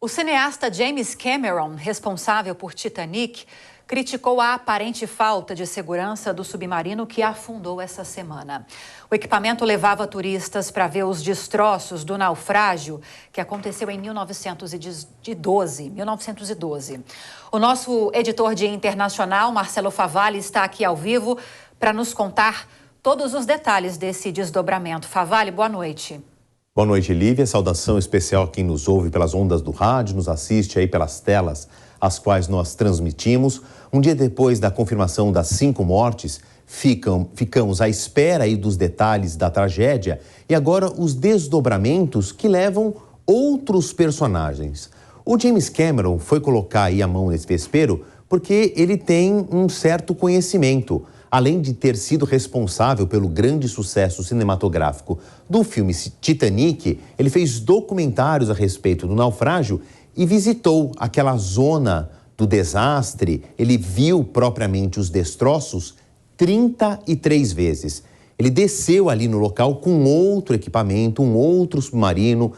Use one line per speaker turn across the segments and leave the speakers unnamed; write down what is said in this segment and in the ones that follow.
O cineasta James Cameron, responsável por Titanic, criticou a aparente falta de segurança do submarino que afundou essa semana. O equipamento levava turistas para ver os destroços do naufrágio que aconteceu em 1912. O nosso editor de internacional, Marcelo Favalli, está aqui ao vivo para nos contar todos os detalhes desse desdobramento. Favalli, boa noite.
Boa noite, Lívia. Saudação especial a quem nos ouve pelas ondas do rádio, nos assiste aí pelas telas as quais nós transmitimos. Um dia depois da confirmação das 5 mortes, ficamos à espera aí dos detalhes da tragédia e agora os desdobramentos que levam outros personagens. O James Cameron foi colocar aí a mão nesse vespeiro porque ele tem um certo conhecimento. Além de ter sido responsável pelo grande sucesso cinematográfico do filme Titanic, ele fez documentários a respeito do naufrágio e visitou aquela zona do desastre. Ele viu propriamente os destroços 33 vezes. Ele desceu ali no local com outro equipamento, um outro submarino,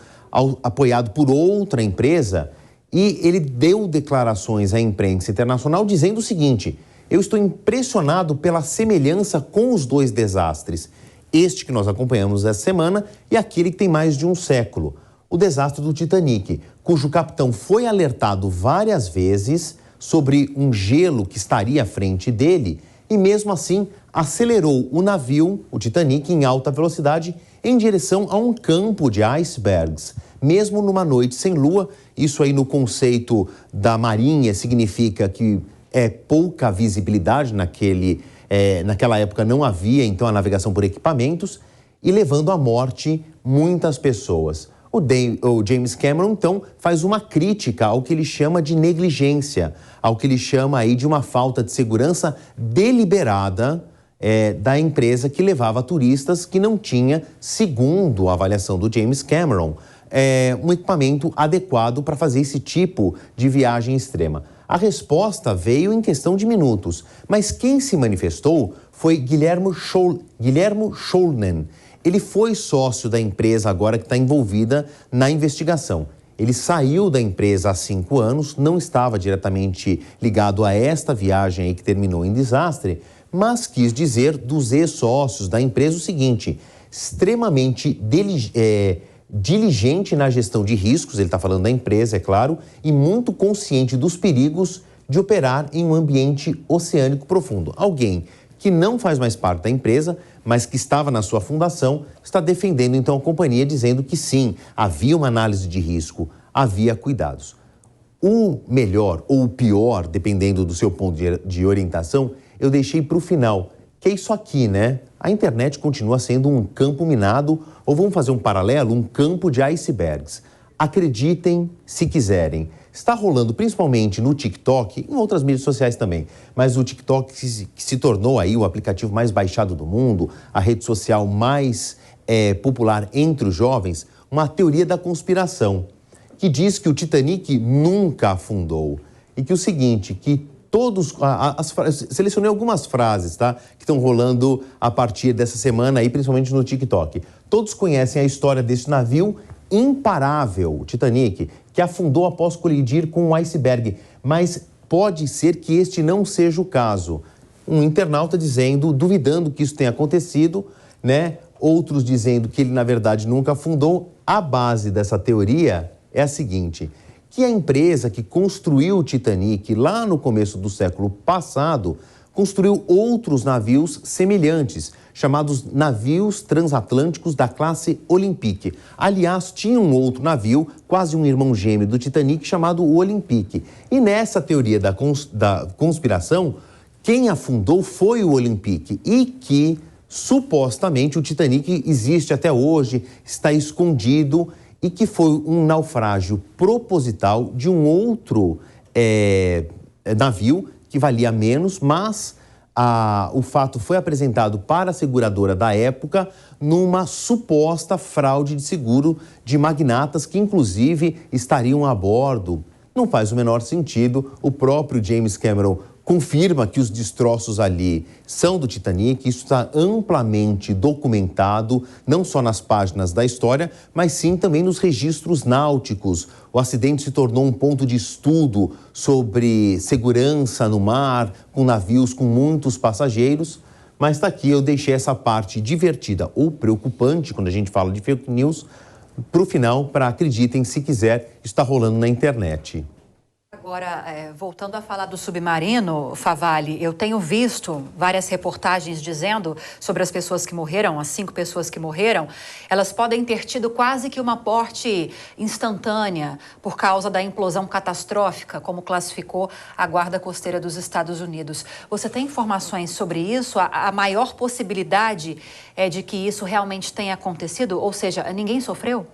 apoiado por outra empresa, e ele deu declarações à imprensa internacional dizendo o seguinte: eu estou impressionado pela semelhança com os dois desastres, este que nós acompanhamos essa semana e aquele que tem mais de um século, o desastre do Titanic, cujo capitão foi alertado várias vezes sobre um gelo que estaria à frente dele e mesmo assim acelerou o navio, o Titanic, em alta velocidade em direção a um campo de icebergs, mesmo numa noite sem lua. Isso aí no conceito da marinha significa que é pouca visibilidade naquela época não havia então a navegação por equipamentos e levando à morte muitas pessoas. O James Cameron então faz uma crítica ao que ele chama de negligência, ao que ele chama aí de uma falta de segurança deliberada da empresa que levava turistas que não tinha, segundo a avaliação do James Cameron, um equipamento adequado para fazer esse tipo de viagem extrema. A resposta veio em questão de minutos, mas quem se manifestou foi Guilherme Scholnen. Ele foi sócio da empresa agora que está envolvida na investigação. Ele saiu da empresa há 5 anos, não estava diretamente ligado a esta viagem aí que terminou em desastre, mas quis dizer dos ex-sócios da empresa o seguinte: extremamente diligente na gestão de riscos, ele está falando da empresa, é claro, e muito consciente dos perigos de operar em um ambiente oceânico profundo. Alguém que não faz mais parte da empresa, mas que estava na sua fundação, está defendendo então a companhia, dizendo que sim, havia uma análise de risco, havia cuidados. O melhor ou o pior, dependendo do seu ponto de orientação, eu deixei para o final, que é isso aqui, né? A internet continua sendo um campo minado, ou vamos fazer um paralelo, um campo de icebergs. Acreditem se quiserem. Está rolando principalmente no TikTok, em outras mídias sociais também, mas o TikTok que se tornou aí o aplicativo mais baixado do mundo, a rede social mais popular entre os jovens, uma teoria da conspiração, que diz que o Titanic nunca afundou. E que o seguinte, que selecionei algumas frases, tá? Que estão rolando a partir dessa semana aí, principalmente no TikTok. Todos conhecem a história desse navio imparável, Titanic, que afundou após colidir com um iceberg. Mas pode ser que este não seja o caso. Um internauta duvidando que isso tenha acontecido, né? Outros dizendo que ele, na verdade, nunca afundou. A base dessa teoria é a seguinte: que a empresa que construiu o Titanic lá no começo do século passado construiu outros navios semelhantes, chamados navios transatlânticos da classe Olympic. Aliás, tinha um outro navio, quase um irmão gêmeo do Titanic, chamado o Olympic. E nessa teoria da conspiração, quem afundou foi o Olympic e que, supostamente, o Titanic existe até hoje, está escondido, e que foi um naufrágio proposital de um outro navio que valia menos, mas o fato foi apresentado para a seguradora da época numa suposta fraude de seguro de magnatas que, inclusive, estariam a bordo. Não faz o menor sentido. O próprio James Cameron confirma que os destroços ali são do Titanic. Isso está amplamente documentado, não só nas páginas da história, mas sim também nos registros náuticos. O acidente se tornou um ponto de estudo sobre segurança no mar, com navios com muitos passageiros. Mas está aqui, eu deixei essa parte divertida ou preocupante, quando a gente fala de fake news, para o final, para acreditem se quiser, isso está rolando na internet.
Agora, voltando a falar do submarino, Favalli, eu tenho visto várias reportagens dizendo sobre as pessoas que morreram, as 5 pessoas que morreram, elas podem ter tido quase que uma morte instantânea por causa da implosão catastrófica, como classificou a Guarda Costeira dos Estados Unidos. Você tem informações sobre isso? A maior possibilidade é de que isso realmente tenha acontecido? Ou seja, ninguém sofreu?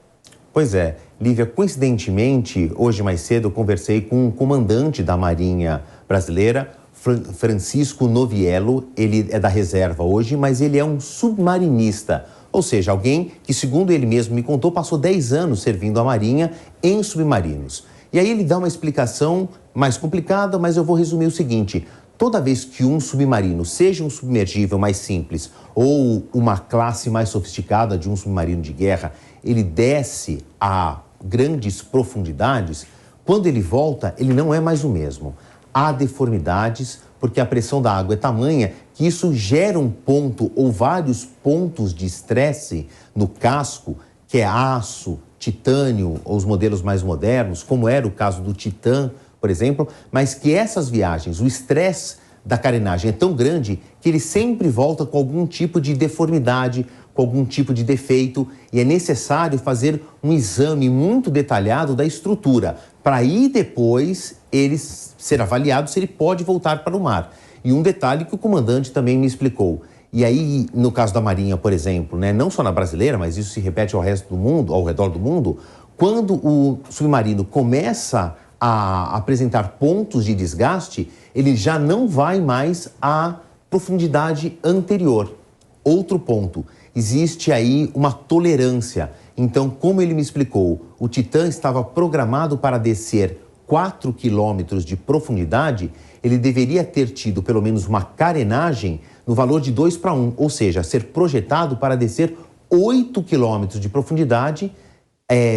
Pois é, Lívia, coincidentemente, hoje mais cedo eu conversei com um comandante da Marinha Brasileira, Francisco Noviello. Ele é da reserva hoje, mas ele é um submarinista, ou seja, alguém que, segundo ele mesmo me contou, passou 10 anos servindo a Marinha em submarinos. E aí ele dá uma explicação mais complicada, mas eu vou resumir o seguinte: toda vez que um submarino, seja um submergível mais simples ou uma classe mais sofisticada de um submarino de guerra, ele desce a grandes profundidades, quando ele volta, ele não é mais o mesmo. Há deformidades, porque a pressão da água é tamanha que isso gera um ponto ou vários pontos de estresse no casco, que é aço, titânio, ou os modelos mais modernos, como era o caso do Titã, por exemplo, mas que essas viagens, o estresse da carenagem é tão grande que ele sempre volta com algum tipo de deformidade, com algum tipo de defeito, e é necessário fazer um exame muito detalhado da estrutura, para aí depois ele ser avaliado se ele pode voltar para o mar. E um detalhe que o comandante também me explicou, e aí no caso da Marinha, por exemplo, né, não só na brasileira, mas isso se repete ao resto do mundo, ao redor do mundo, quando o submarino começa a apresentar pontos de desgaste, ele já não vai mais à profundidade anterior. Outro ponto, existe aí uma tolerância. Então, como ele me explicou, o Titã estava programado para descer 4 quilômetros de profundidade, ele deveria ter tido pelo menos uma carenagem no valor de 2:1, ou seja, ser projetado para descer 8 quilômetros de profundidade,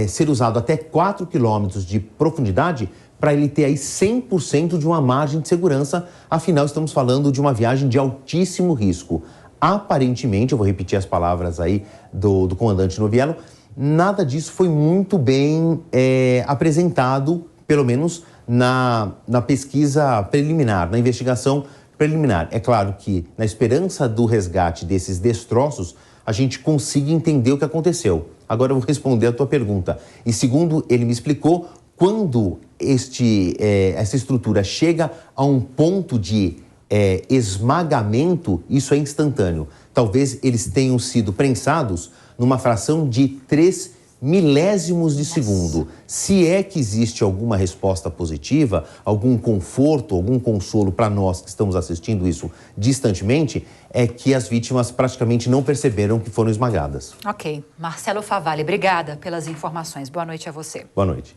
ser usado até 4 quilômetros de profundidade, para ele ter aí 100% de uma margem de segurança. Afinal, estamos falando de uma viagem de altíssimo risco. Aparentemente, eu vou repetir as palavras aí do comandante Noviello, nada disso foi muito bem apresentado, pelo menos na pesquisa preliminar, na investigação preliminar. É claro que, na esperança do resgate desses destroços, a gente consiga entender o que aconteceu. Agora eu vou responder a tua pergunta. E segundo ele me explicou, quando essa estrutura chega a um ponto de esmagamento, isso é instantâneo. Talvez eles tenham sido prensados numa fração de 3 milésimos de segundo. Se é que existe alguma resposta positiva, algum conforto, algum consolo para nós que estamos assistindo isso distantemente, é que as vítimas praticamente não perceberam que foram esmagadas.
Ok. Marcelo Favalli, obrigada pelas informações. Boa noite a você.
Boa noite.